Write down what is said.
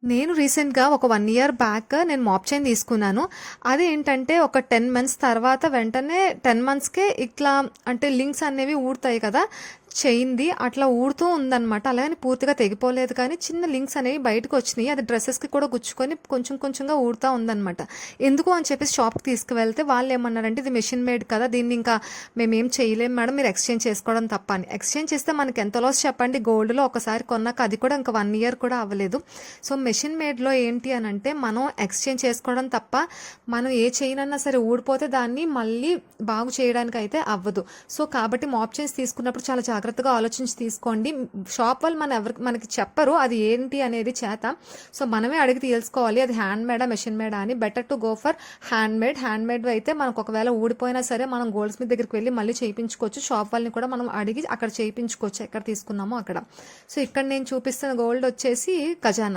నేను రీసెంట్‌గా ఒక 1 ఇయర్ బ్యాక్ నేను మాప్ చైన్ తీసుకున్నాను. అదేంటంటే ఒక 10 మంత్స్ తర్వాత వెంటనే 10 మంత్స్‌కే ఇట్లా అంటే లింక్స్ అనేవి ఊడతాయి కదా! చైన్‌ది అట్లా ఊడుతూ ఉందనమాట. అలాగని పూర్తిగా తెగిపోలేదు కానీ చిన్న లింక్స్ అనేవి బయటకొచ్చినియి. అది డ్రెసెస్‌కి కూడా గుచ్చుకొని కొంచెం కొంచెంగా ఊడుతా ఉందనమాట. ఎందుకు అని చెప్పేసి షాప్‌కి తీసుకువెళ్తే వాళ్ళేమన్నారంటే, "ఇది మెషిన్ మేడ్ కదా! దీన్ని ఇంకా మేమేం చేయలేము మేడం. మీరు ఎక్స్‌చేంజ్ చేసుకోవడం తప్ప" అని. ఎక్స్‌చేంజ్ చేస్తే మనకెంత లాస్ చెప్పండి? గోల్డ్‌లో ఒకసారి కొన్నాక అది కూడా ఇంకా 1 ఇయర్ కూడా అవ్వలేదు. సో మెషిన్ మేడ్లో ఏంటి అని అంటే మనం ఎక్స్చేంజ్ చేసుకోవడం తప్ప మనం ఏ చైన్ అన్నా సరే ఊడిపోతే దాన్ని మళ్ళీ బాగు చేయడానికి అయితే అవ్వదు. సో కాబట్టి మాప్ చైన్స్ తీసుకున్నప్పుడు చాలా జాగ్రత్తగా ఆలోచించి తీసుకోండి. షాప్ వాళ్ళు మనకి చెప్పరు అది ఏంటి అనేది చేత. సో మనమే అడిగి తెలుసుకోవాలి అది హ్యాండ్ మేడా మెషిన్ మేడా అని. Better to go for hand made అయితే మనకు ఒకవేళ ఊడిపోయినా సరే మనం గోల్డ్ స్మిత్ దగ్గరికి వెళ్ళి మళ్ళీ చేయించుకోవచ్చు. షాప్ వాళ్ళని కూడా మనం అడిగి అక్కడ చేయించుకోవచ్చు ఎక్కడ తీసుకున్నామో అక్కడ. సో ఇక్కడ నేను చూపిస్తున్న గోల్డ్ వచ్చేసి ఖజానా.